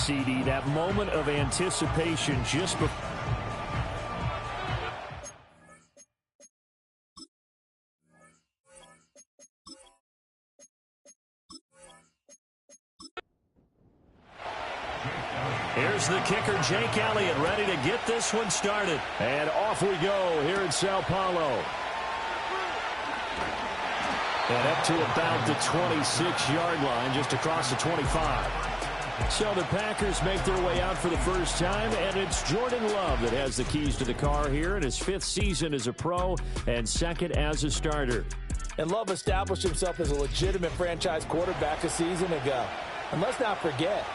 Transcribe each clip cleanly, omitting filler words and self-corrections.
CD, that moment of anticipation just before. Here's the kicker, Jake Elliott, ready to get this one started. And off we go here in Sao Paulo. And up to about the 26-yard line, just across the 25. So the Packers make their way out for the first time, and it's Jordan Love that has the keys to the car here in his 5th season as a pro and 2nd as a starter. And Love established himself as a legitimate franchise quarterback a season ago. And let's not forget,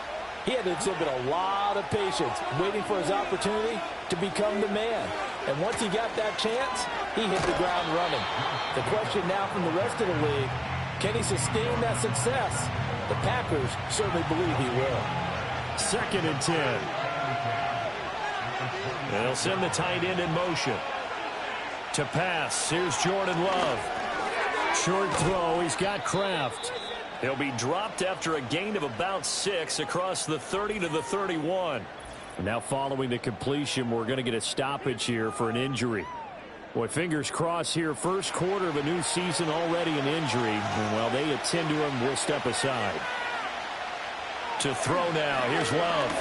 he had to exhibit a lot of patience waiting for his opportunity to become the man. And once he got that chance, he hit the ground running. The question now from the rest of the league, can he sustain that success? The Packers certainly believe he will. 2nd and 10. They'll send the tight end in motion. To pass, here's Jordan Love. Short throw, he's got Kraft. He'll be dropped after a gain of about 6 across the 30 to the 31. Now following the completion, we're going to get a stoppage here for an injury. Boy, fingers crossed here. First quarter of a new season, already an injury. And while they attend to him, we'll step aside. To throw now, here's Love.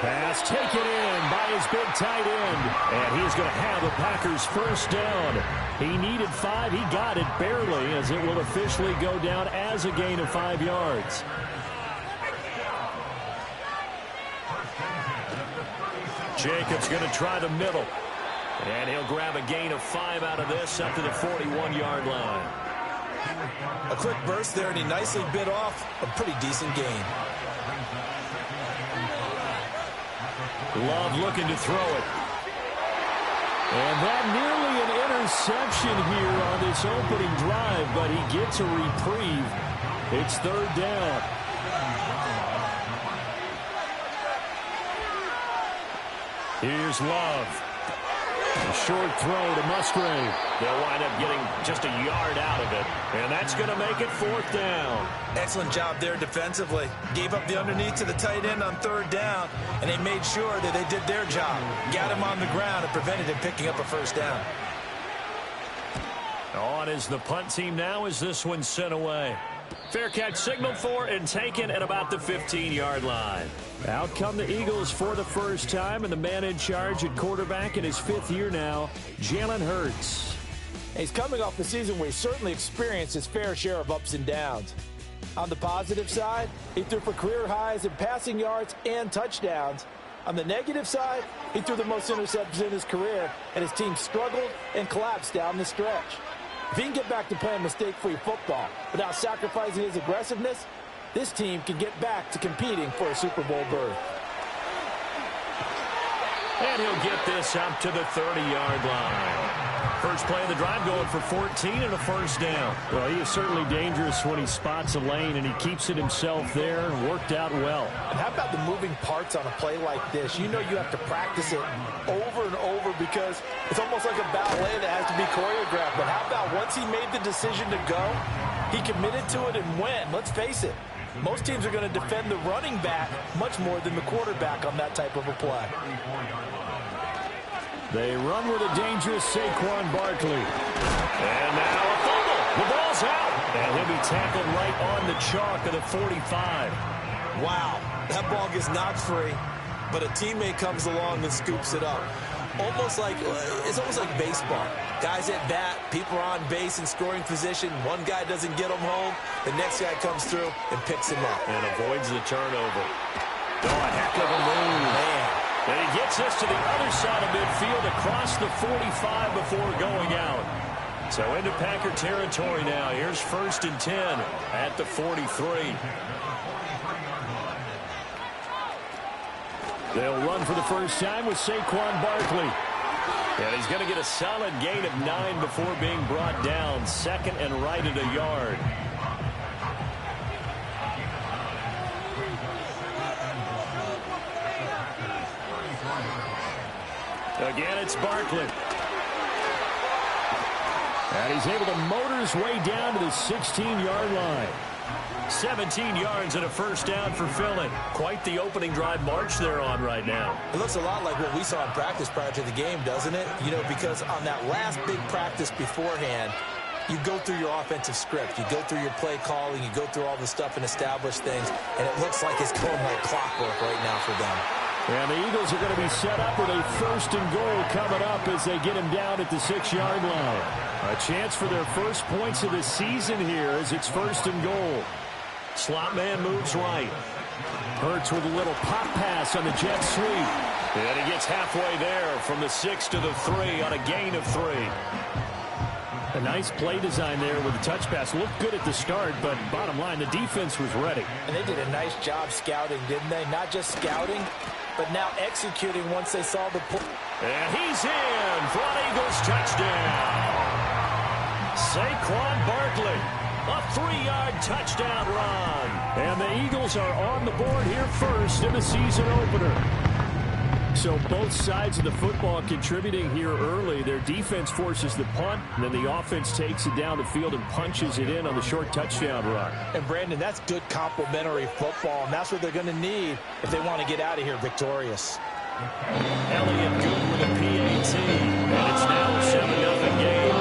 Pass taken in by his big tight end. And he's going to have the Packers first down. He needed 5. He got it barely, as it will officially go down as a gain of 5 yards. Jacobs going to try the middle. And he'll grab a gain of 5 out of this up to the 41-yard line. A quick burst there, and he nicely bit off a pretty decent gain. Love looking to throw it. And that nearly an interception here on this opening drive, but he gets a reprieve. It's 3rd down. Here's Love. A short throw to Musgrave. They'll wind up getting just a yard out of it. And that's going to make it 4th down. Excellent job there defensively. Gave up the underneath to the tight end on 3rd down, and they made sure that they did their job. Got him on the ground and prevented him picking up a first down. On is the punt team now as this one's sent away. Fair catch signaled for and taken at about the 15-yard line. Out come the Eagles for the first time, and the man in charge at quarterback in his 5th year now, Jalen Hurts. He's coming off the season where he certainly experienced his fair share of ups and downs. On the positive side, he threw for career highs in passing yards and touchdowns. On the negative side, he threw the most interceptions in his career, and his team struggled and collapsed down the stretch. If he can get back to playing mistake-free football without sacrificing his aggressiveness, this team can get back to competing for a Super Bowl berth. And he'll get this up to the 30-yard line. First play of the drive going for 14 and a first down. Well, he is certainly dangerous when he spots a lane, and he keeps it himself there. Worked out well. And how about the moving parts on a play like this? You know you have to practice it over and over because it's almost like a ballet that has to be choreographed. But how about once he made the decision to go, he committed to it and went. Let's face it, most teams are going to defend the running back much more than the quarterback on that type of a play. They run with a dangerous Saquon Barkley. And now a fumble. The ball's out. And he'll be tackled right on the chalk of the 45. Wow, that ball gets knocked free, but a teammate comes along and scoops it up. It's almost like baseball. Guys at bat, people are on base in scoring position. One guy doesn't get him home. The next guy comes through and picks him up. And avoids the turnover. Oh, a heck of a move. Man. And he gets this to the other side of midfield across the 45 before going out. So into Packer territory now. Here's 1st and 10 at the 43. They'll run for the first time with Saquon Barkley. And he's going to get a solid gain of 9 before being brought down. 2nd and right at a yard. Again, it's Barkley. And he's able to motor his way down to the 16-yard line. 17 yards and a first down for Philly. Quite the opening drive march they're on right now. It looks a lot like what we saw in practice prior to the game, doesn't it? You know, because on that last big practice beforehand, you go through your offensive script. You go through your play calling. You go through all the stuff and establish things. And it looks like it's going like clockwork right now for them. And the Eagles are going to be set up with a first and goal coming up as they get him down at the 6-yard line. A chance for their first points of the season here as it's first and goal. Slot man moves right. Hurts with a little pop pass on the jet sweep. And he gets halfway there from the 6 to the 3 on a gain of 3. A nice play design there with the touch pass. Looked good at the start, but bottom line, the defense was ready. And they did a nice job scouting, didn't they? Not just scouting, but now executing once they saw the pull. And he's in for an Eagles touchdown. Saquon Barkley, a 3-yard touchdown run. And the Eagles are on the board here first in the season opener. So both sides of the football contributing here early. Their defense forces the punt, and then the offense takes it down the field and punches it in on the short touchdown run. And, Brandon, that's good complementary football, and that's what they're going to need if they want to get out of here victorious. Elliott good with a PAT, and it's now a 7-0 game.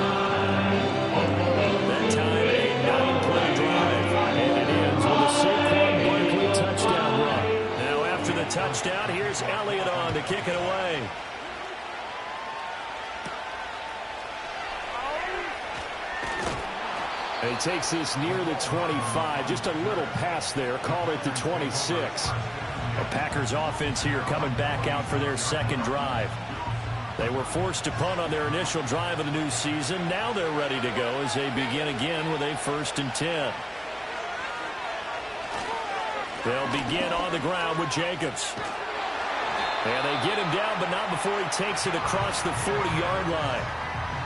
That time, a 9-play drive, and it ends with a Saquon Barkley touchdown run. Now after the touchdown, here's Elliott on to kick it away. And he takes this near the 25, just a little pass there, called it the 26. The Packers offense here coming back out for their second drive. They were forced to punt on their initial drive of the new season. Now they're ready to go as they begin again with a 1st and 10. They'll begin on the ground with Jacobs. And they get him down, but not before he takes it across the 40-yard line.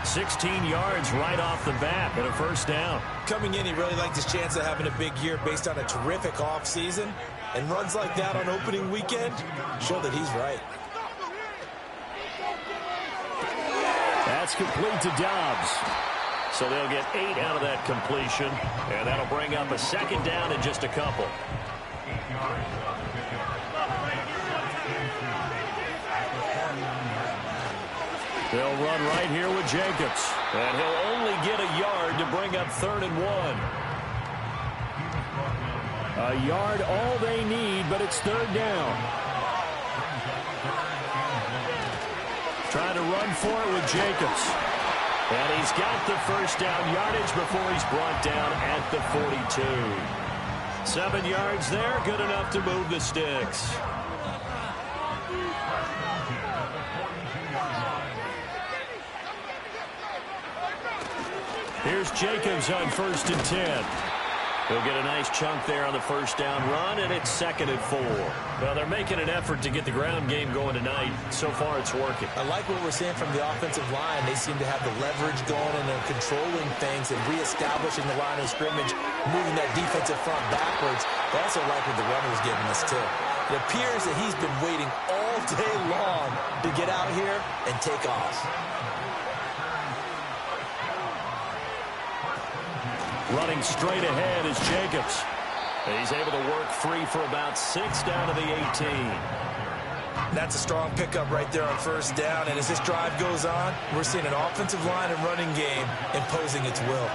16 yards right off the bat, but a first down. Coming in, he really liked his chance of having a big year based on a terrific offseason. And runs like that on opening weekend show that he's right. That's complete to Dobbs. So they'll get 8 out of that completion, and that'll bring up a second down in just a couple. They'll run right here with Jacobs. And he'll only get a yard to bring up 3rd and 1. A yard all they need, but it's 3rd down. Trying to run for it with Jacobs. And he's got the first down yardage before he's brought down at the 42. 7 yards there, good enough to move the sticks. Here's Jacobs on 1st and 10. He'll get a nice chunk there on the first down run, and it's 2nd and 4. Well, they're making an effort to get the ground game going tonight. So far, it's working. I like what we're seeing from the offensive line. They seem to have the leverage going, and they're controlling things and reestablishing the line of scrimmage, moving that defensive front backwards. I also like what the runner's giving us, too. It appears that he's been waiting all day long to get out here and take off. Running straight ahead is Jacobs. He's able to work free for about 6 down to the 18. That's a strong pickup right there on first down. And as this drive goes on, we're seeing an offensive line and running game imposing its will.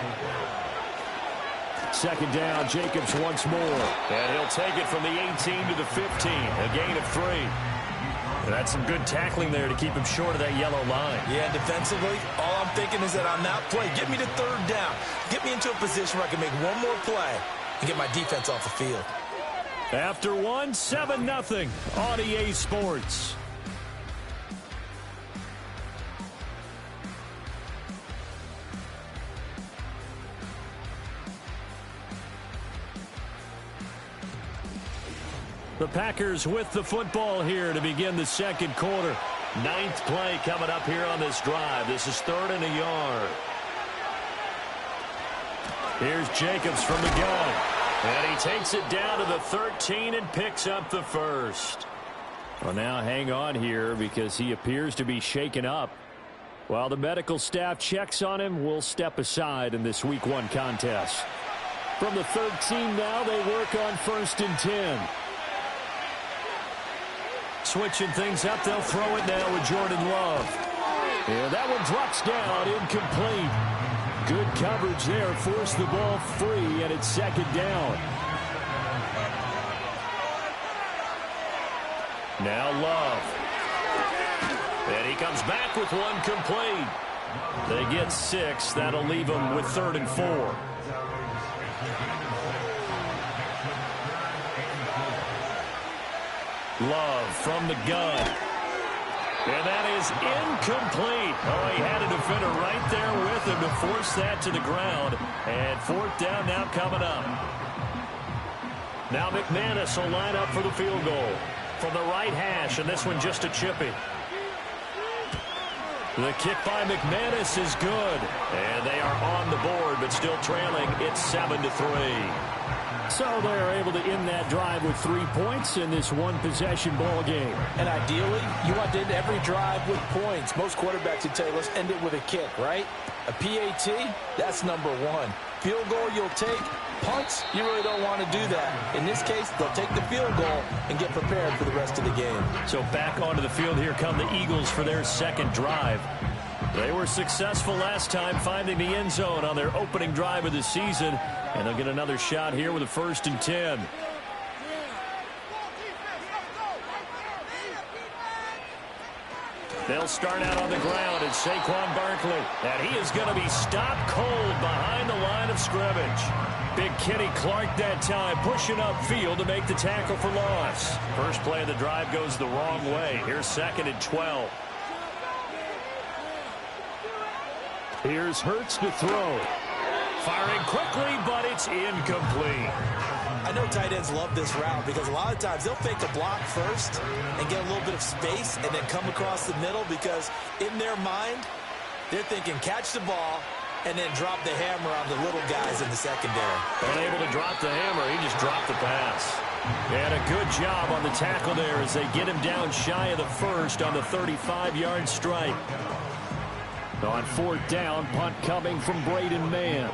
2nd down, Jacobs once more. And he'll take it from the 18 to the 15. A gain of 3. And that's some good tackling there to keep him short of that yellow line. Yeah, defensively, all I'm thinking is that on that play, get me to 3rd down. Get me into a position where I can make one more play and get my defense off the field. After 1, 7-0 on EA Sports. The Packers with the football here to begin the second quarter. 9th play coming up here on this drive. This is 3rd and a yard. Here's Jacobs from the gun. And he takes it down to the 13 and picks up the first. Well, now hang on here because he appears to be shaken up. While the medical staff checks on him, we'll step aside in this Week 1 contest. From the 13 now, they work on 1st and 10. Switching things up, they'll throw it now with Jordan Love. And that one drops down, incomplete. Good coverage there, forced the ball free, and it's 2nd down. Now Love. And he comes back with one complete. They get 6. That'll leave them with 3rd and 4. Love from the gun. And that is incomplete. Oh, he had a defender right there with him to force that to the ground. And 4th down now coming up. Now McManus will line up for the field goal from the right hash, and this one just a chippy. The kick by McManus is good. And they are on the board, but still trailing. It's 7-3. So they're able to end that drive with 3 points in this one-possession ball game. And ideally, you want to end every drive with points. Most quarterbacks would tell you, let's end it with a kick, right? A PAT, that's number 1. Field goal you'll take. Punts, you really don't want to do that. In this case, they'll take the field goal and get prepared for the rest of the game. So back onto the field, here come the Eagles for their 2nd drive. They were successful last time finding the end zone on their opening drive of the season, and they'll get another shot here with a 1st and 10. They'll start out on the ground. It's Saquon Barkley, and he is going to be stopped cold behind the line of scrimmage. Big Kenny Clark that time, pushing upfield to make the tackle for loss. First play of the drive goes the wrong way. Here's 2nd and 12. Here's Hurts to throw. Firing quickly, but it's incomplete. I know tight ends love this route because a lot of times they'll fake a block first and get a little bit of space and then come across the middle because in their mind, they're thinking catch the ball and then drop the hammer on the little guys in the secondary. Unable to drop the hammer, he just dropped the pass. And a good job on the tackle there as they get him down shy of the 1st on the 35-yard strike. On 4th down, punt coming from Braden Mann.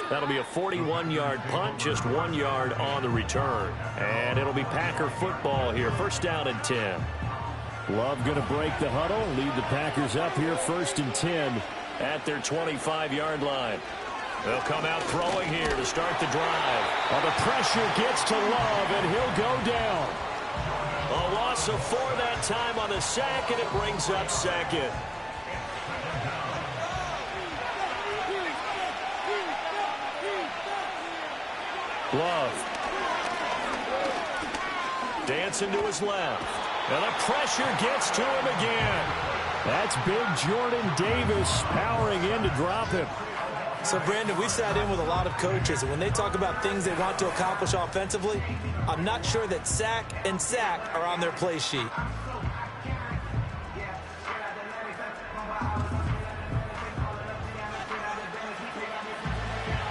That'll be a 41-yard punt, just 1 yard on the return. And it'll be Packer football here, 1st down and 10. Love going to break the huddle, lead the Packers up here, 1st and 10 at their 25-yard line. They'll come out throwing here to start the drive. Well, the pressure gets to Love, and he'll go down. A loss of 4 that time on the sack, and it brings up 2nd. Love. Dancing to his left. And the pressure gets to him again. That's big Jordan Davis powering in to drop him. So, Brandon, we've sat in with a lot of coaches, and when they talk about things they want to accomplish offensively, I'm not sure that sack and sack are on their play sheet.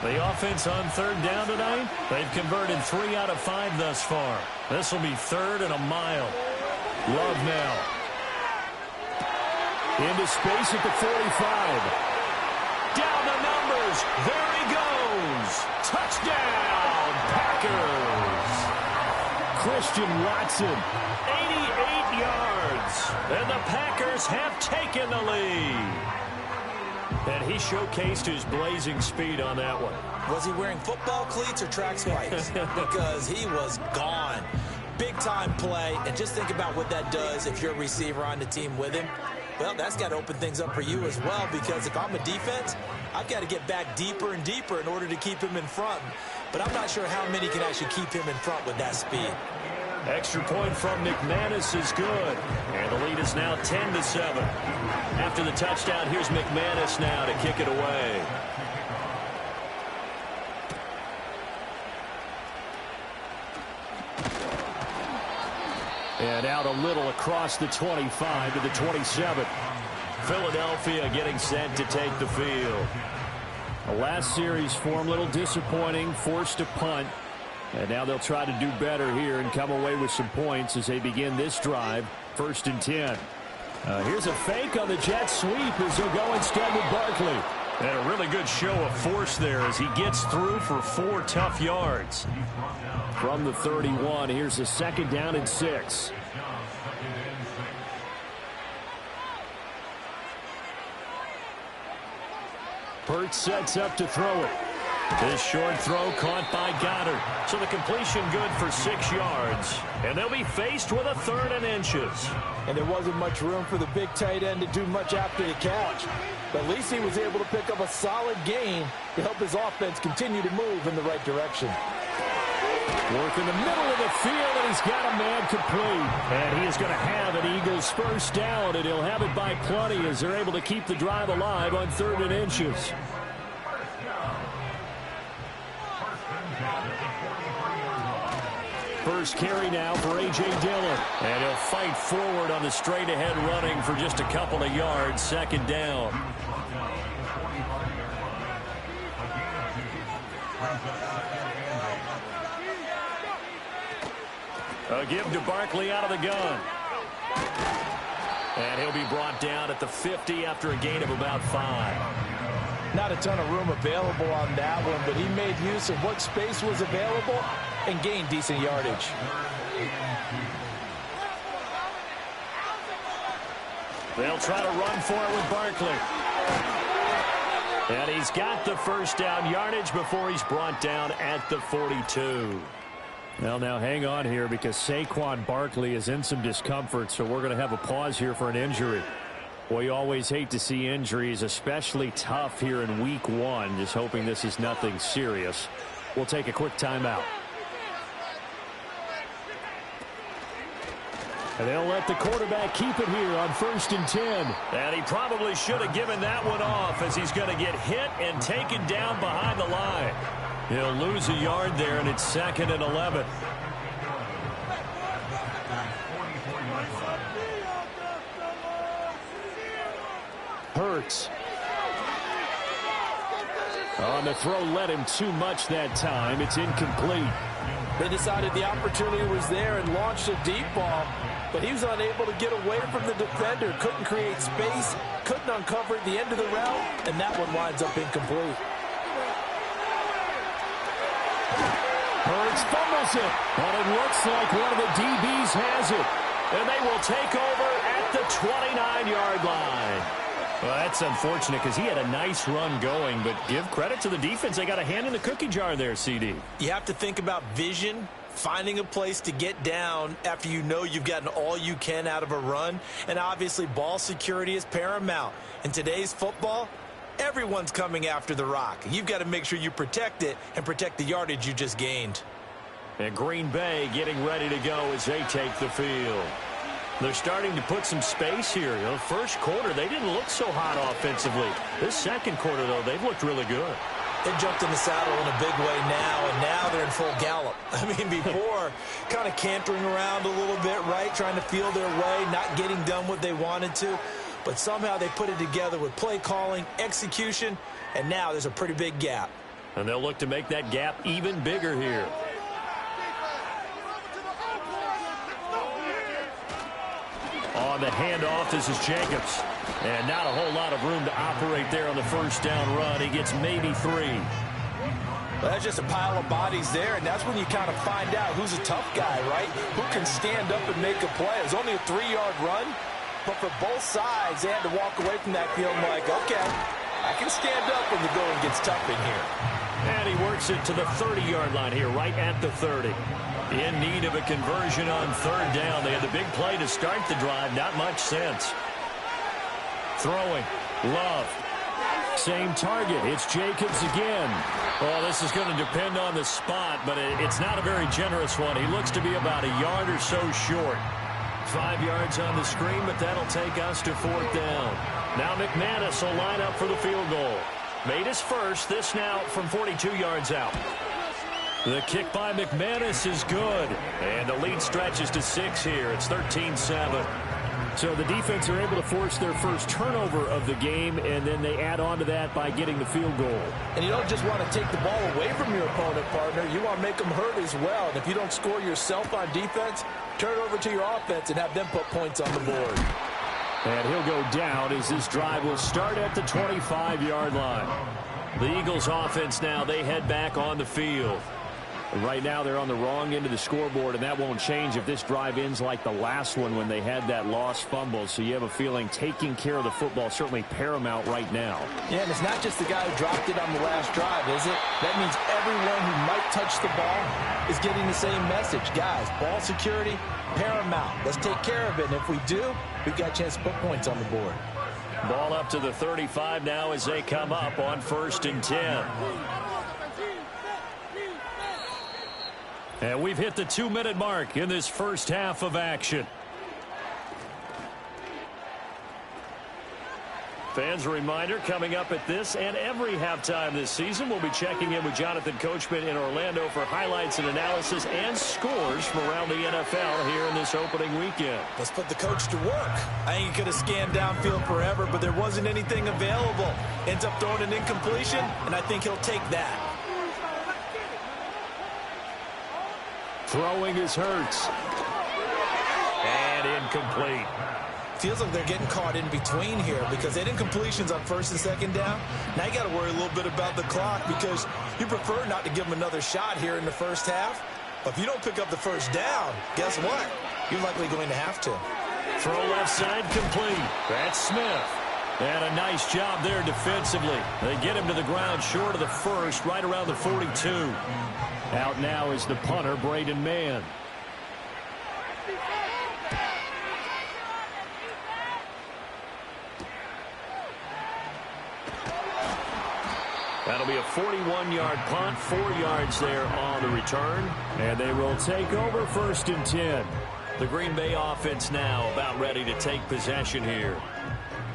The offense on 3rd down tonight, they've converted 3 out of 5 thus far. This will be 3rd and a mile. Love now. Into space at the 45. Down the numbers. There he goes. Touchdown, Packers. Christian Watson, 88 yards. And the Packers have taken the lead. And he showcased his blazing speed on that one. Was he wearing football cleats or track spikes? Because he was gone. Big-time play. And just think about what that does if you're a receiver on the team with him. Well, that's got to open things up for you as well, because if I'm a defense, I've got to get back deeper and deeper in order to keep him in front. But I'm not sure how many can actually keep him in front with that speed. Extra point from McManus is good. And the lead is now 10-7. After the touchdown, here's McManus now to kick it away. And out a little across the 25 to the 27. Philadelphia getting set to take the field. The last series for him, a little disappointing, forced to punt. And now they'll try to do better here and come away with some points as they begin this drive first and 10. Here's a fake on the jet sweep as he'll go instead with Barkley. And a really good show of force there as he gets through for 4 tough yards. From the 31, here's a second down and 6. Hurts sets up to throw it. This short throw caught by Goddard. So the completion good for 6 yards. And they'll be faced with a 3rd and inches. And there wasn't much room for the big tight end to do much after the catch. But at least he was able to pick up a solid gain to help his offense continue to move in the right direction. Work in the middle of the field, and he's got a man complete. And he is going to have an Eagles first down, and he'll have it by plenty as they're able to keep the drive alive on 3rd and inches. First carry now for A.J. Dillon. And he'll fight forward on the straight-ahead running for just a couple of yards. Second down. A give to Barkley out of the gun. And he'll be brought down at the 50 after a gain of about 5. Not a ton of room available on that one, but he made use of what space was available and gained decent yardage. They'll try to run for it with Barkley. And he's got the first down yardage before he's brought down at the 42. Well, now hang on here because Saquon Barkley is in some discomfort, so we're going to have a pause here for an injury. Well, you always hate to see injuries, especially tough here in week 1. Just hoping this is nothing serious. We'll take a quick timeout. And they'll let the quarterback keep it here on 1st and 10. And he probably should have given that one off as he's going to get hit and taken down behind the line. He'll lose a yard there, and it's 2nd and 11. Hurts. On the throw, led him too much that time. It's incomplete. They decided the opportunity was there and launched a deep ball, but he was unable to get away from the defender, couldn't create space, couldn't uncover at the end of the route, and that one winds up incomplete. Hurts fumbles it, but it looks like one of the DBs has it. And they will take over at the 29-yard line. Well, that's unfortunate because he had a nice run going, but give credit to the defense. They got a hand in the cookie jar there, CD. You have to think about vision, finding a place to get down after you know you've gotten all you can out of a run, and obviously ball security is paramount. In today's football, everyone's coming after the rock. You've got to make sure you protect it and protect the yardage you just gained. And Green Bay getting ready to go as they take the field. They're starting to put some space here. You know, first quarter, they didn't look so hot offensively. This second quarter, though, they've looked really good. They jumped in the saddle in a big way now, and now they're in full gallop. I mean, before, kind of cantering around a little bit, right, trying to feel their way, not getting done what they wanted to. But somehow they put it together with play calling, execution, and now there's a pretty big gap. And they'll look to make that gap even bigger here. On the handoff, this is Jacobs. And not a whole lot of room to operate there on the first down run. He gets maybe 3. Well, that's just a pile of bodies there, and that's when you kind of find out who's a tough guy, right? Who can stand up and make a play. It was only a 3-yard run, but for both sides, they had to walk away from that field like, okay, I can stand up when the going gets tough in here. And he works it to the 30-yard line here, right at the 30. In need of a conversion on 3rd down. They had the big play to start the drive. Not much sense. Throwing. Love. Same target. It's Jacobs again. Well, this is going to depend on the spot, but it's not a very generous one. He looks to be about a yard or so short. 5 yards on the screen, but that'll take us to 4th down. Now McManus will line up for the field goal. Made his first. This now from 42 yards out. The kick by McManus is good. And the lead stretches to 6 here. It's 13-7. So the defense are able to force their first turnover of the game, and then they add on to that by getting the field goal. And you don't just want to take the ball away from your opponent, partner. You want to make them hurt as well. And if you don't score yourself on defense, turn it over to your offense and have them put points on the board. And he'll go down as this drive will start at the 25-yard line. The Eagles offense now, they head back on the field. And right now they're on the wrong end of the scoreboard, and that won't change if this drive ends like the last one when they had that lost fumble. So you have a feeling taking care of the football certainly paramount right now. Yeah, and it's not just the guy who dropped it on the last drive, is it? That means everyone who might touch the ball is getting the same message. Guys, ball security, paramount. Let's take care of it, and if we do, we've got a chance to put points on the board. Ball up to the 35 now as they come up on 1st and 10. And we've hit the 2-minute mark in this first half of action. Fans, a reminder, coming up at this and every halftime this season, we'll be checking in with Jonathan Coachman in Orlando for highlights and analysis and scores from around the NFL here in this opening weekend. Let's put the coach to work. I think he could have scanned downfield forever, but there wasn't anything available. Ends up throwing an incompletion, and I think he'll take that. Throwing is Hurts. And incomplete. Feels like they're getting caught in between here because they didn't completions on 1st and 2nd down. Now you got to worry a little bit about the clock because you prefer not to give them another shot here in the first half. But if you don't pick up the first down, guess what? You're likely going to have to. Throw left side complete. That's Smith. And a nice job there defensively. They get him to the ground short of the first, right around the 42. Out now is the punter, Braden Mann. That'll be a 41-yard punt, 4 yards there on the return. And they will take over 1st and 10. The Green Bay offense now about ready to take possession here.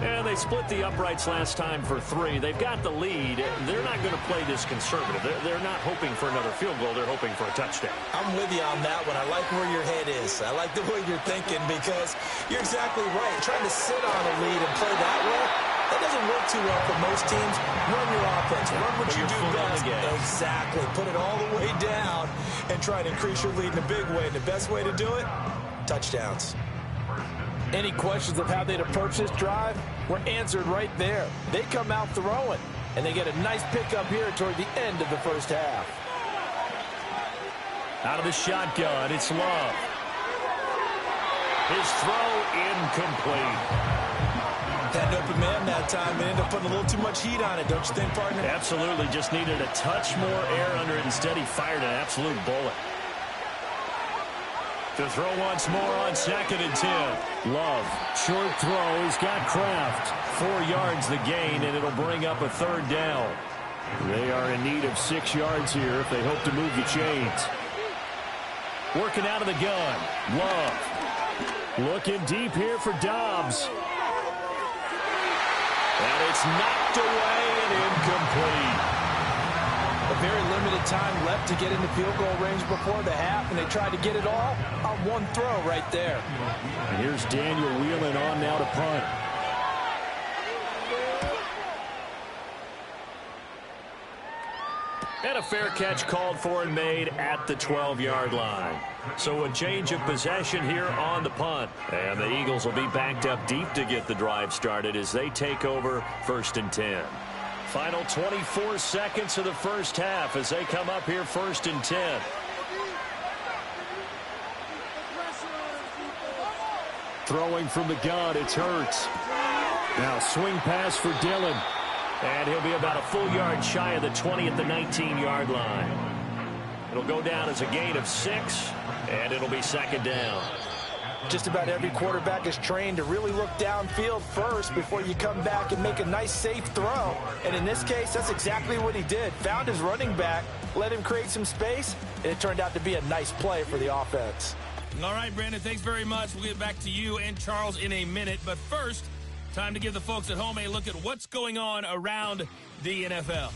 And they split the uprights last time for 3. They've got the lead. They're not going to play this conservative. They're not hoping for another field goal. They're hoping for a touchdown. I'm with you on that one. I like where your head is. I like the way you're thinking because you're exactly right. Trying to sit on a lead and play that way, that doesn't work too well for most teams. Run your offense. Run what you do best. Exactly. Put it all the way down and try to increase your lead in a big way. And the best way to do it, touchdowns. Any questions of how they'd approach this drive were answered right there. They come out throwing, and they get a nice pickup here toward the end of the first half. Out of the shotgun, it's Love. His throw incomplete. Had an open man that time and ended up putting a little too much heat on it, don't you think, partner? Absolutely. Just needed a touch more air under it. Instead, he fired an absolute bullet. To throw once more on 2nd and 10. Love, short throw. He's got Kraft. 4 yards the gain, and it'll bring up a 3rd down. They are in need of 6 yards here if they hope to move the chains. Working out of the gun. Love. Looking deep here for Dobbs. And it's knocked away and incomplete. A very limited time left to get into field goal range before the half, and they tried to get it all on one throw right there. And here's Daniel Whelan on now to punt. And a fair catch called for and made at the 12-yard line. So a change of possession here on the punt. And the Eagles will be backed up deep to get the drive started as they take over 1st and 10. Final 24 seconds of the first half as they come up here 1st and 10. Throwing from the gun, it's Hurts. Now swing pass for Dillon. And he'll be about a full yard shy of the 20 at the 19-yard line. It'll go down as a gain of 6, and it'll be 2nd down. Just about every quarterback is trained to really look downfield first before you come back and make a nice, safe throw. And in this case, that's exactly what he did. Found his running back, let him create some space, and it turned out to be a nice play for the offense. All right, Brandon, thanks very much. We'll get back to you and Charles in a minute. But first, time to give the folks at home a look at what's going on around the NFL.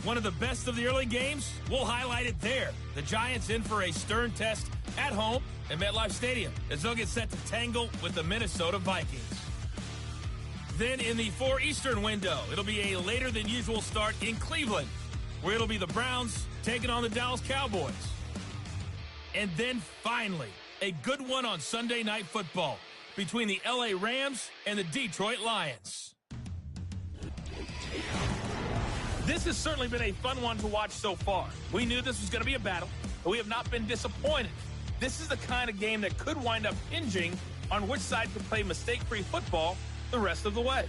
One of the best of the early games, we'll highlight it there. The Giants in for a stern test at home at MetLife Stadium as they'll get set to tangle with the Minnesota Vikings. Then in the 4 Eastern window, it'll be a later than usual start in Cleveland, where it'll be the Browns taking on the Dallas Cowboys. And then finally, a good one on Sunday Night Football between the LA Rams and the Detroit Lions. This has certainly been a fun one to watch so far. We knew this was going to be a battle, but we have not been disappointed. This is the kind of game that could wind up hinging on which side can play mistake-free football the rest of the way.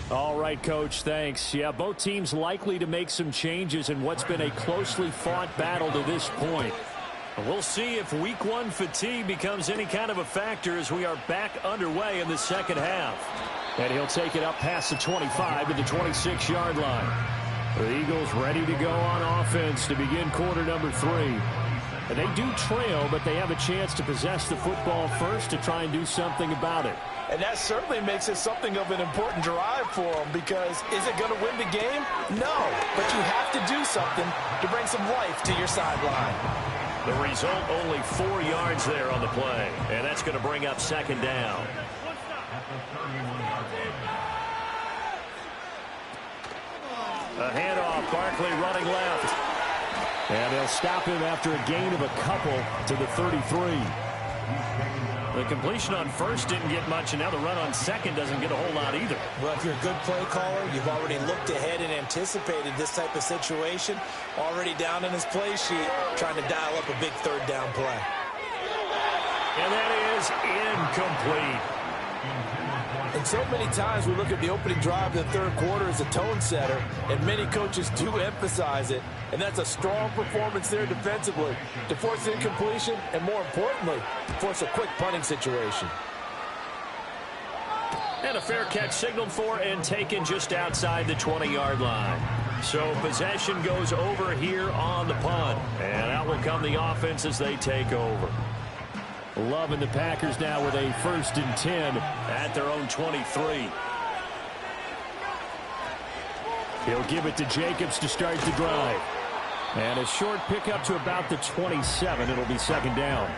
All right, Coach, thanks. Yeah, both teams likely to make some changes in what's been a closely fought battle to this point. We'll see if Week 1 fatigue becomes any kind of a factor as we are back underway in the second half. And he'll take it up past the 25 to the 26-yard line. The Eagles ready to go on offense to begin quarter number 3. And they do trail, but they have a chance to possess the football first to try and do something about it. And that certainly makes it something of an important drive for them, because is it going to win the game? No, but you have to do something to bring some life to your sideline. The result, only 4 yards there on the play, and that's going to bring up second down. A handoff, Barkley running left. And they'll stop him after a gain of a couple to the 33. The completion on first didn't get much, and now the run on second doesn't get a whole lot either. Well, if you're a good play caller, you've already looked ahead and anticipated this type of situation. Already down in his play sheet, trying to dial up a big third down play. And that is incomplete. And so many times we look at the opening drive of the third quarter as a tone setter, and many coaches do emphasize it. And that's a strong performance there defensively to force incompletion and, more importantly, force a quick punting situation. And a fair catch signaled for and taken just outside the 20-yard line. So possession goes over here on the punt. And out will come the offense as they take over. Love and the Packers now with a 1st and 10 at their own 23. He'll give it to Jacobs to start the drive. And a short pickup to about the 27. It'll be second down.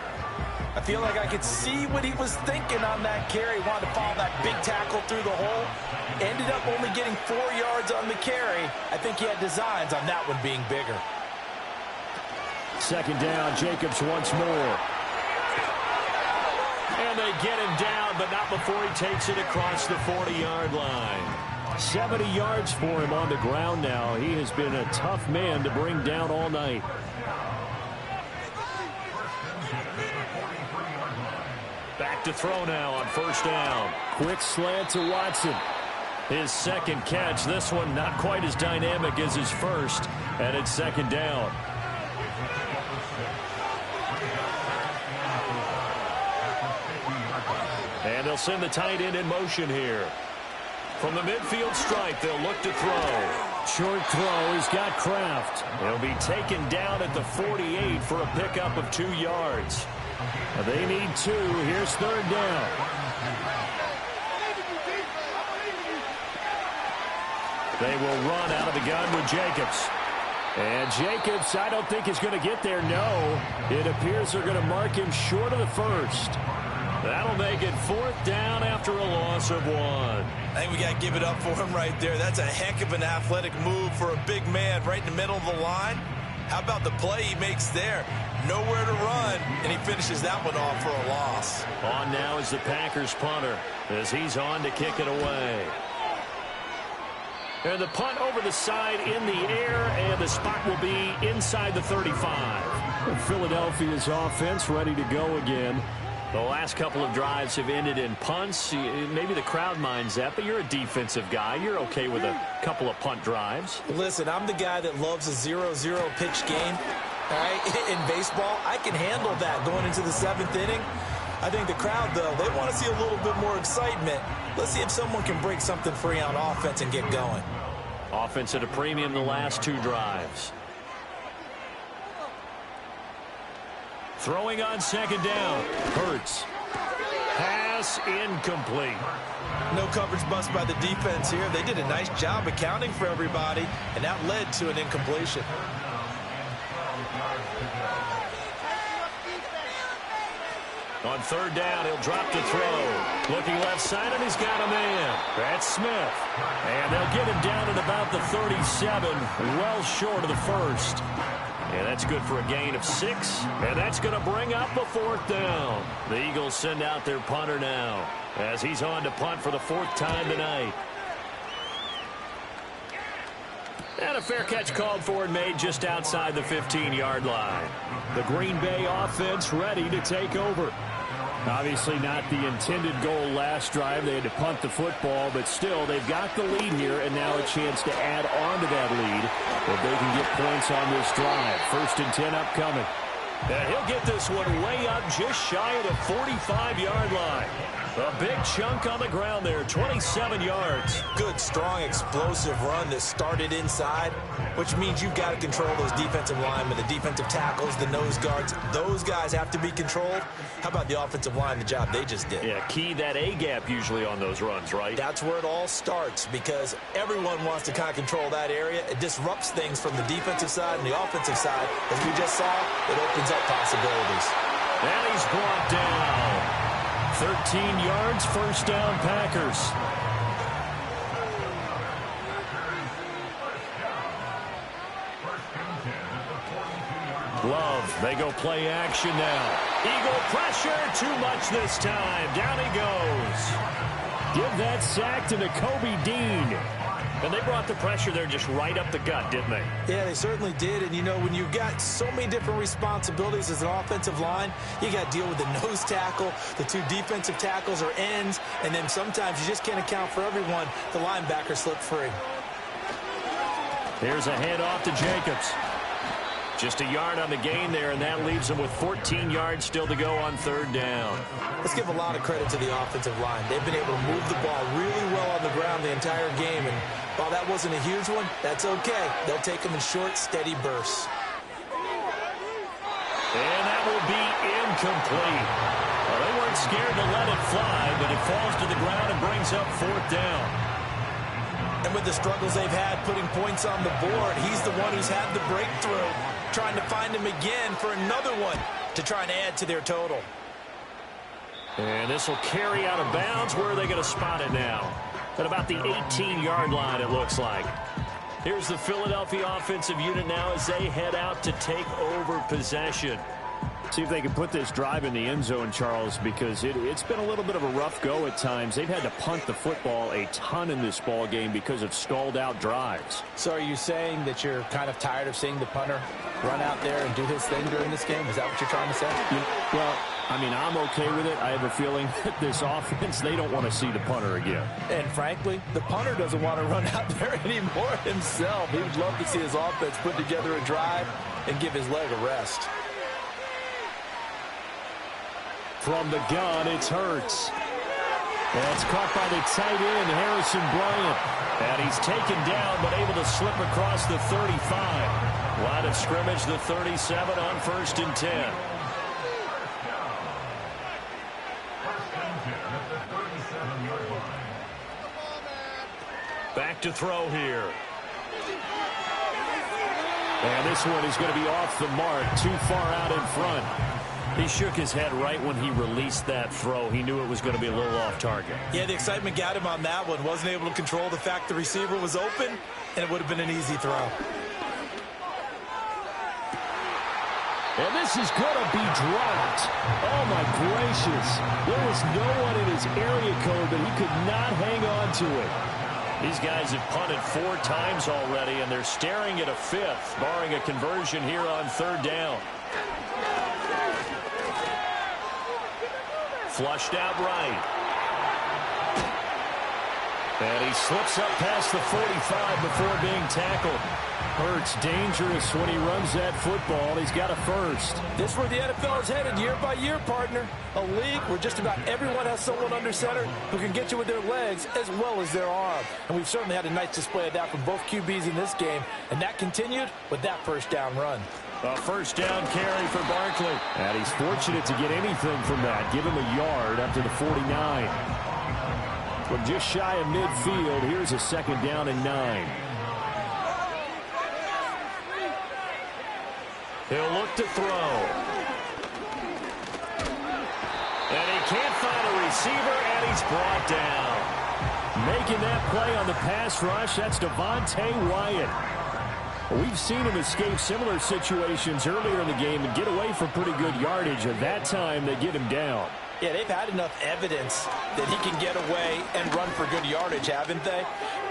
I feel like I could see what he was thinking on that carry. Wanted to follow that big tackle through the hole. Ended up only getting 4 yards on the carry. I think he had designs on that one being bigger. Second down, Jacobs once more. And they get him down, but not before he takes it across the 40-yard line. 70 yards for him on the ground now. He has been a tough man to bring down all night. Back to throw now on first down. Quick slant to Watson. His second catch. This one not quite as dynamic as his first. And it's second down. And they'll send the tight end in motion here. From the midfield stripe, they'll look to throw. Short throw, he's got Kraft. He'll be taken down at the 48 for a pickup of 2 yards. They need 2. Here's third down. They will run out of the gun with Jacobs. And Jacobs, I don't think is going to get there. No, it appears they're going to mark him short of the first. That'll make it 4th down after a loss of 1. I think we got to give it up for him right there. That's a heck of an athletic move for a big man right in the middle of the line. How about the play he makes there? Nowhere to run, and he finishes that one off for a loss. On now is the Packers punter as he's on to kick it away. And the punt over the side in the air, and the spot will be inside the 35. Philadelphia's offense ready to go again. The last couple of drives have ended in punts. Maybe the crowd minds that, but you're a defensive guy. You're okay with a couple of punt drives. Listen, I'm the guy that loves a 0-0 pitch game. All right, in baseball, I can handle that going into the 7th inning. I think the crowd, though, they want to see a little bit more excitement. Let's see if someone can break something free on offense and get going. Offense at a premium the last 2 drives. Throwing on second down. Hurts. Pass incomplete. No coverage bust by the defense here. They did a nice job accounting for everybody, and that led to an incompletion. On third down, he'll drop to throw. Looking left side, and he's got a man. That's Smith. And they'll get him down at about the 37, well short of the first. And that's good for a gain of 6. And that's going to bring up a 4th down. The Eagles send out their punter now as he's on to punt for the 4th time tonight. And a fair catch called for and made just outside the 15-yard line. The Green Bay offense ready to take over. Obviously not the intended goal last drive. They had to punt the football, but still they've got the lead here and now a chance to add on to that lead if they can get points on this drive. 1st and 10 upcoming. And he'll get this one way up just shy of the 45-yard line. A big chunk on the ground there, 27 yards. Good, strong, explosive run that started inside, which means you've got to control those defensive linemen, the defensive tackles, the nose guards. Those guys have to be controlled. How about the offensive line, the job they just did? Yeah, key that A-gap usually on those runs, right? That's where it all starts because everyone wants to kind of control that area. It disrupts things from the defensive side and the offensive side. As we just saw, it opens up possibilities. And he's brought down. 13 yards, 1st down, Packers. Love, they go play action now. Eagle pressure, too much this time. Down he goes. Give that sack to Nakobe Dean. And they brought the pressure there just right up the gut, didn't they? Yeah, they certainly did. And, you know, when you've got so many different responsibilities as an offensive line, you got to deal with the nose tackle, the 2 defensive tackles or ends, and then sometimes you just can't account for everyone. The linebacker slipped free. Here's a handoff to Jacobs. Just a yard on the gain there, and that leaves them with 14 yards still to go on 3rd down. Let's give a lot of credit to the offensive line. They've been able to move the ball really well on the ground the entire game, and while that wasn't a huge one, that's okay. They'll take them in short, steady bursts. And that will be incomplete. Well, they weren't scared to let it fly, but it falls to the ground and brings up 4th down. And with the struggles they've had putting points on the board, he's the one who's had the breakthrough, trying to find him again for another one to try and add to their total. And this will carry out of bounds. Where are they going to spot it now? At about the 18-yard line, it looks like. Here's the Philadelphia offensive unit now as they head out to take over possession. See if they can put this drive in the end zone, Charles, because it's been a little bit of a rough go at times. They've had to punt the football a ton in this ball game because of stalled-out drives. So are you saying that you're kind of tired of seeing the punter run out there and do his thing during this game? Is that what you're trying to say? Well, I mean, I'm okay with it. I have a feeling that this offense, they don't want to see the punter again. And frankly, the punter doesn't want to run out there anymore himself. He would love to see his offense put together a drive and give his leg a rest. From the gun, it's Hurts. That's caught by the tight end, Harrison Bryant. And he's taken down, but able to slip across the 35. Line of scrimmage, the 37 on 1st and 10. Back to throw here. And this one is going to be off the mark, too far out in front. He shook his head right when he released that throw. He knew it was going to be a little off target. Yeah, the excitement got him on that one. Wasn't able to control the fact the receiver was open, and it would have been an easy throw. And this is going to be dropped. Oh, my gracious. There was no one in his area code, but he could not hang on to it. These guys have punted 4 times already, and they're staring at a 5th, barring a conversion here on 3rd down. Flushed out right. And he slips up past the 45 before being tackled. Hurts dangerous when he runs that football. He's got a first. This is where the NFL is headed year by year, partner. A league where just about everyone has someone under center who can get you with their legs as well as their arm. And we've certainly had a nice display of that from both QBs in this game. And that continued with that 1st down run. A first down carry for Barkley. And he's fortunate to get anything from that. Give him a yard up to the 49. From just shy of midfield, here's a second down and 9. He'll look to throw. And he can't find a receiver, and he's brought down. Making that play on the pass rush, that's Devontae Wyatt. We've seen him escape similar situations earlier in the game and get away for pretty good yardage, and that time they get him down. Yeah, they've had enough evidence that he can get away and run for good yardage, haven't they?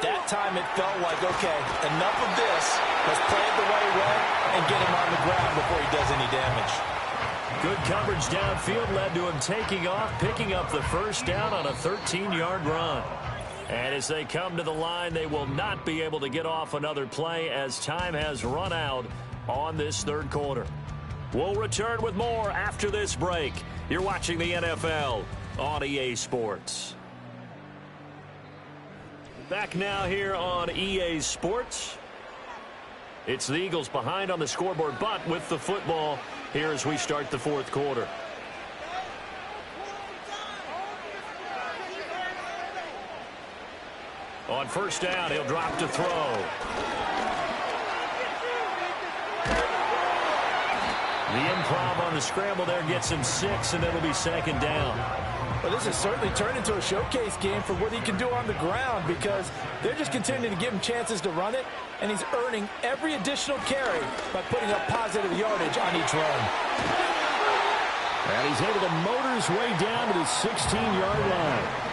That time it felt like, okay, enough of this. Let's play it the right way and get him on the ground before he does any damage. Good coverage downfield led to him taking off, picking up the first down on a 13-yard run. And as they come to the line, they will not be able to get off another play as time has run out on this third quarter. We'll return with more after this break. You're watching the NFL on EA Sports. Back now here on EA Sports. It's the Eagles behind on the scoreboard, but with the football here as we start the fourth quarter. On first down, he'll drop to throw. The improv on the scramble there gets him 6, and it'll be second down. Well, this has certainly turned into a showcase game for what he can do on the ground because they're just continuing to give him chances to run it, and he's earning every additional carry by putting up positive yardage on each run. And he's able to motor his way down to the 16-yard line.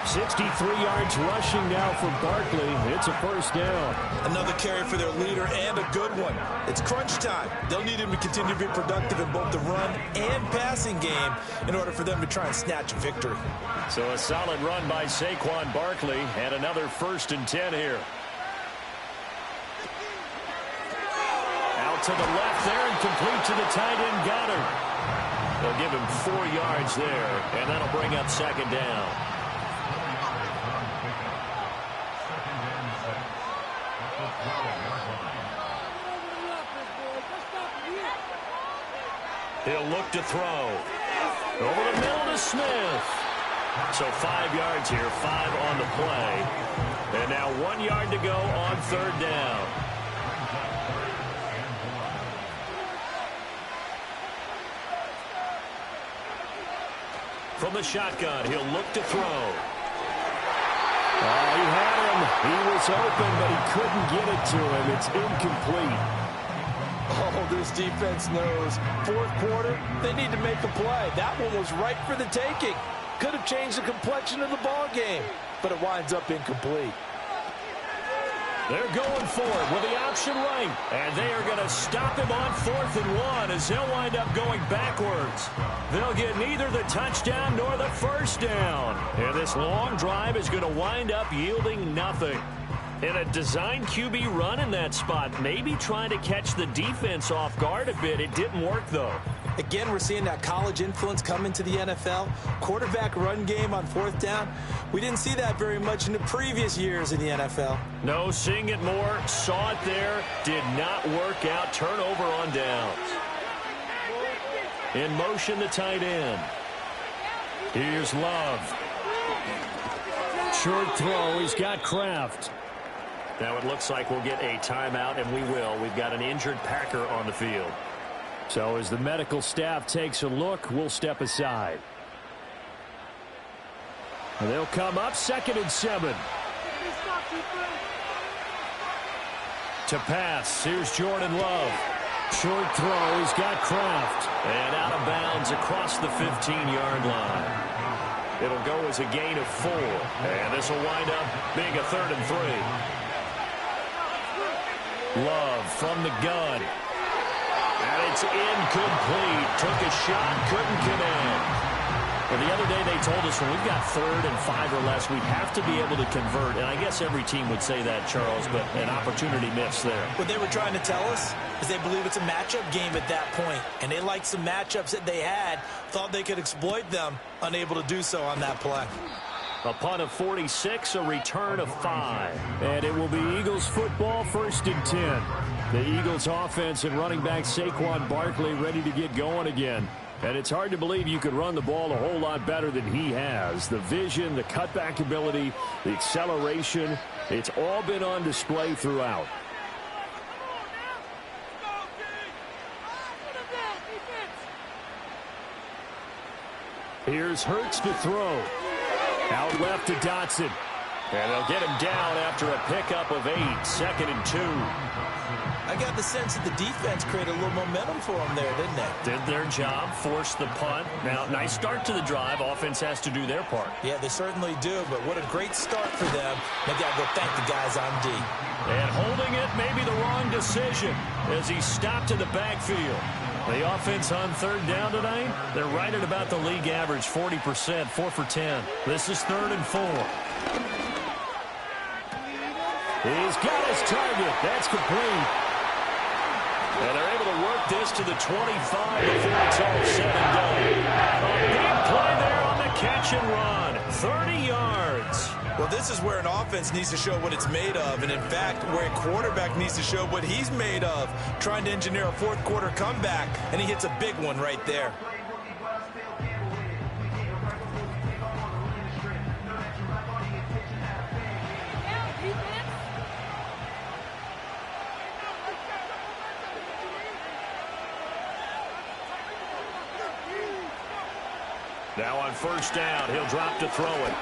63 yards rushing now for Barkley. It's a first down. Another carry for their leader and a good one. It's crunch time. They'll need him to continue to be productive in both the run and passing game in order for them to try and snatch a victory. So a solid run by Saquon Barkley and another 1st and 10 here. Out to the left there and complete to the tight end Goddard. They'll give him 4 yards there, and that'll bring up second down. He'll look to throw. Over the middle to Smith. So 5 yards here, 5 on the play. And now 1 yard to go on third down. From the shotgun, he'll look to throw. Oh, he had him. He was open, but he couldn't get it to him. It's incomplete. Oh, this defense knows. Fourth quarter, they need to make a play. That one was right for the taking. Could have changed the complexion of the ball game, but it winds up incomplete. They're going for it with the option right, and they are going to stop him on 4th and 1 as he'll wind up going backwards. They'll get neither the touchdown nor the first down, and this long drive is going to wind up yielding nothing. And a design QB run in that spot, maybe trying to catch the defense off guard a bit. It didn't work, though. Again, we're seeing that college influence come into the NFL. Quarterback run game on 4th down. We didn't see that very much in the previous years in the NFL. No, seeing it more, saw it there, did not work out. Turnover on downs. In motion, the tight end. Here's Love. Short throw, he's got Kraft. Now it looks like we'll get a timeout, and we will. We've got an injured Packer on the field. So as the medical staff takes a look, we'll step aside. And they'll come up 2nd and 7. To pass, here's Jordan Love. Short throw, he's got Kraft. And out of bounds across the 15-yard line. It'll go as a gain of 4. And this will wind up being a 3rd and 3. Love from the gun. And it's incomplete. Took a shot, couldn't connect. Well, the other day they told us when we've got 3rd and 5 or less, we have to be able to convert. And I guess every team would say that, Charles, but an opportunity missed there. What they were trying to tell us is they believe it's a matchup game at that point. And they liked some matchups that they had, thought they could exploit them, unable to do so on that play. A punt of 46, a return of 5. And it will be Eagles football, 1st and 10. The Eagles offense and running back Saquon Barkley ready to get going again. And it's hard to believe you could run the ball a whole lot better than he has. The vision, the cutback ability, the acceleration, it's all been on display throughout. Here's Hurts to throw. Out left to Dotson. And they'll get him down after a pickup of 8, 2nd and 2. I got the sense that the defense created a little momentum for them there, didn't they? Did their job, forced the punt. Now, nice start to the drive. Offense has to do their part. Yeah, they certainly do, but what a great start for them. They got to go thank the guys on D. And holding it may be the wrong decision as he stopped in the backfield. The offense on 3rd down tonight, they're right at about the league average, 40%, 4 for 10. This is 3rd and 4. He's got his target. That's complete. And they're able to work this to the 25 before it's all said and done. A big play there on the catch and run. 30 yards. Well, this is where an offense needs to show what it's made of, and in fact, where a quarterback needs to show what he's made of, trying to engineer a 4th quarter comeback, and he hits a big one right there. Now on 1st down, he'll drop to throw it.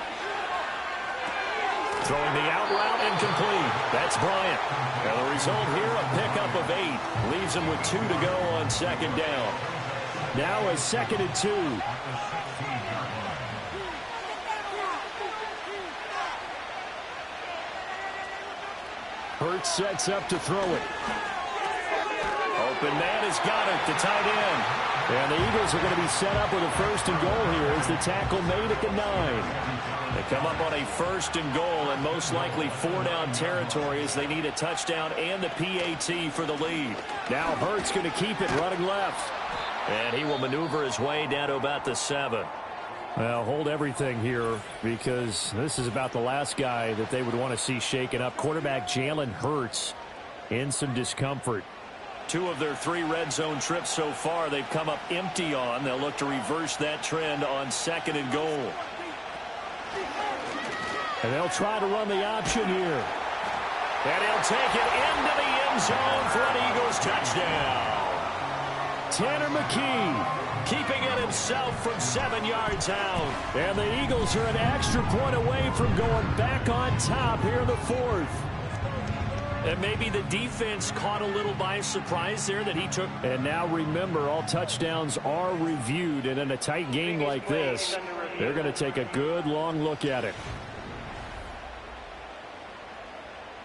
Throwing the out route incomplete. That's Bryant. And the result here, a pickup of 8. Leaves him with 2 to go on 2nd down. Now a 2nd and 2. Hurts sets up to throw it. Open man has got it, the tight end. And the Eagles are going to be set up with a 1st and goal here as the tackle made at the 9. They come up on a 1st and goal and most likely 4-down territory as they need a touchdown and the PAT for the lead. Now Hurts going to keep it running left. And he will maneuver his way down to about the 7. Well, hold everything here because this is about the last guy that they would want to see shaken up. Quarterback Jalen Hurts in some discomfort. 2 of their 3 red zone trips so far they've come up empty on. They'll look to reverse that trend on 2nd and goal. And they'll try to run the option here. And he'll take it into the end zone for an Eagles touchdown. Tanner McKee keeping it himself from 7 yards out. And the Eagles are an extra point away from going back on top here in the 4th. And maybe the defense caught a little by surprise there that he took. And now remember, all touchdowns are reviewed. And in a tight game like this, they're going to take a good long look at it.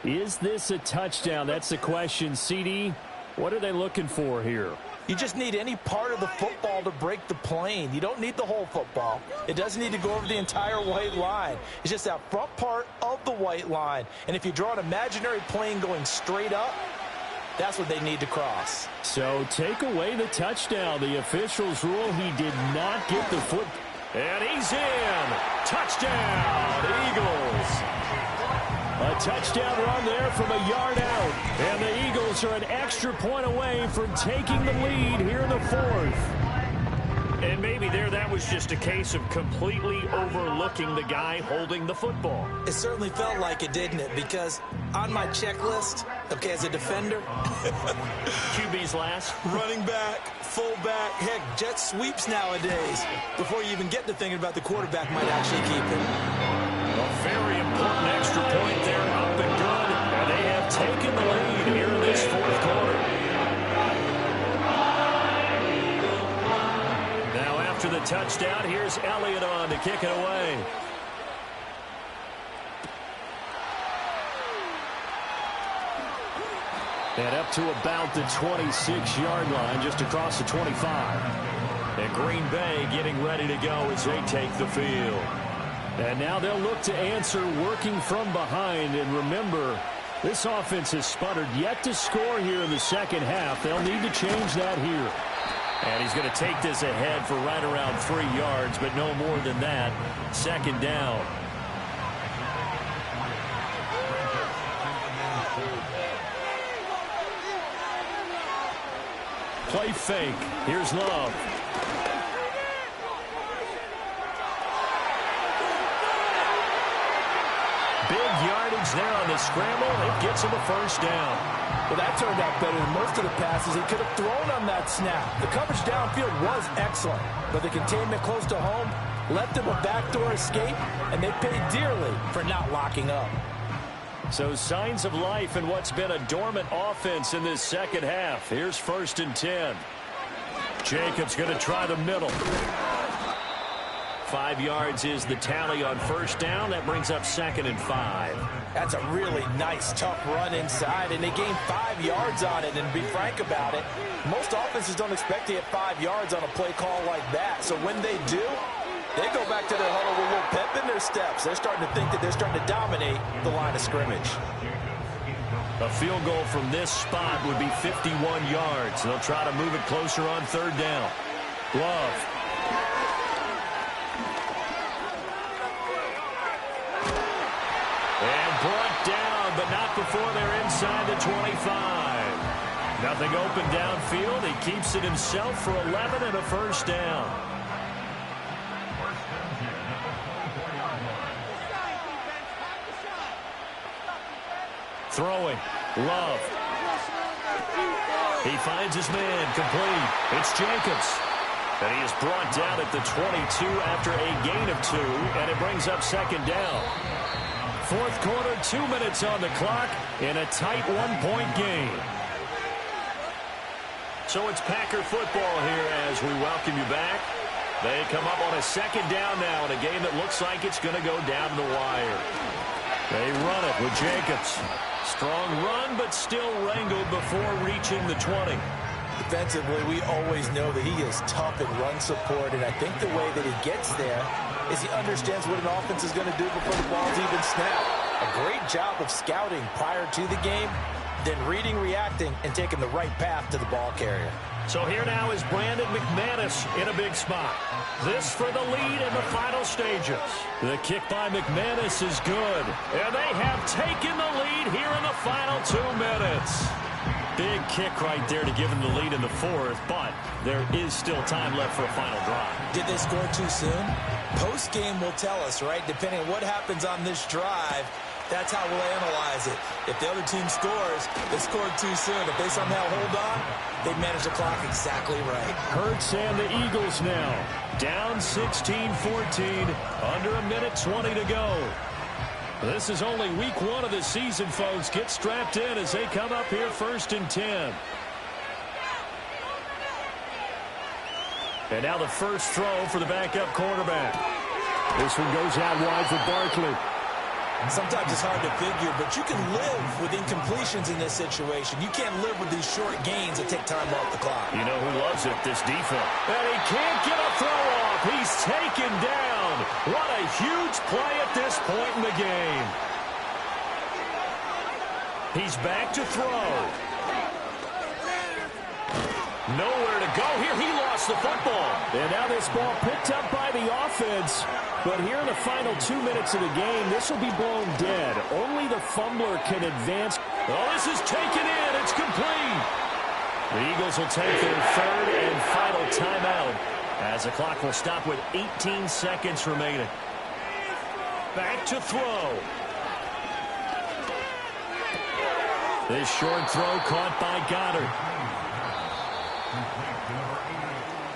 Is this a touchdown? That's the question. CD, what are they looking for here? You just need any part of the football to break the plane. You don't need the whole football. It doesn't need to go over the entire white line. It's just that front part of the white line. And if you draw an imaginary plane going straight up, that's what they need to cross. So take away the touchdown. The officials rule he did not get the foot. And he's in. Touchdown, Eagles. A touchdown run there from a yard out. And the Eagles are an extra point away from taking the lead here in the 4th. And maybe there that was just a case of completely overlooking the guy holding the football. It certainly felt like it, didn't it? Because on my checklist, okay, as a defender, QB's last. Running back, fullback, heck, jet sweeps nowadays. Before you even get to thinking about the quarterback might actually keep it. A very important extra point there, up and good. And they have taken the lead here in this 4th quarter. Now after the touchdown, here's Elliott on to kick it away. And up to about the 26-yard line, just across the 25. And Green Bay getting ready to go as they take the field. And now they'll look to answer working from behind. And remember, this offense has sputtered yet to score here in the 2nd half. They'll need to change that here. And he's going to take this ahead for right around 3 yards, but no more than that. 2nd down. Play fake. Here's Love. Big yardage there on the scramble. It gets him a first down. Well, that turned out better than most of the passes he could have thrown on that snap. The coverage downfield was excellent, but the containment close to home left him a backdoor escape, and they paid dearly for not locking up. So signs of life in what's been a dormant offense in this second half. Here's 1st and 10. Jacobs going to try the middle. 5 yards is the tally on first down. That brings up 2nd and 5. That's a really nice, tough run inside, and they gained 5 yards on it. And to be frank about it, most offenses don't expect to get 5 yards on a play call like that. So when they do, they go back to their huddle with a little pep in their steps. They're starting to think that they're starting to dominate the line of scrimmage. A field goal from this spot would be 51 yards. They'll try to move it closer on 3rd down. Love. And brought down, but not before they're inside the 25. Nothing open downfield. He keeps it himself for 11 and a first down. Throwing. Love. He finds his man complete. It's Jacobs. And he is brought down at the 22 after a gain of 2, and it brings up 2nd down. 4th quarter, 2 minutes on the clock in a tight 1-point game. So it's Packer football here as we welcome you back. They come up on a 2nd down now in a game that looks like it's going to go down the wire. They run it with Jacobs. Strong run, but still wrangled before reaching the 20. Defensively, we always know that he is tough in run support, and I think the way that he gets there is he understands what an offense is going to do before the ball's even snapped. A great job of scouting prior to the game, then reading, reacting, and taking the right path to the ball carrier. So here now is Brandon McManus in a big spot. This for the lead in the final stages. The kick by McManus is good. And they have taken the lead here in the final 2 minutes. Big kick right there to give them the lead in the 4th, but there is still time left for a final drive. Did they score too soon? Post-game will tell us, right? Depending on what happens on this drive, that's how we'll analyze it. If the other team scores, they scored too soon. If they somehow hold on, they manage the clock exactly right. Hurts and the Eagles now. Down 16-14, under a minute 20 to go. This is only week 1 of the season, folks. Get strapped in as they come up here 1st and 10. And now the first throw for the backup quarterback. This one goes out wide for Barkley. Sometimes it's hard to figure, but you can live with incompletions in this situation. You can't live with these short gains that take time off the clock. You know who loves it? This defense. And he can't get a throw off. He's taken down. What a huge play at this point in the game. He's back to throw. Nowhere to go here. He lost the football. And now this ball picked up by the offense. But here in the final 2 minutes of the game, this will be blown dead. Only the fumbler can advance. Oh, this is taken in. It's complete. The Eagles will take their 3rd and final timeout as the clock will stop with 18 seconds remaining. Back to throw. This short throw caught by Goddard.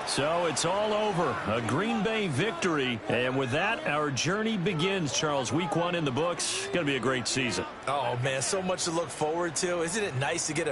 So it's all over. A Green Bay victory. And with that, our journey begins, Charles. Week 1 in the books. Going to be a great season. Oh, man, so much to look forward to. Isn't it nice to get a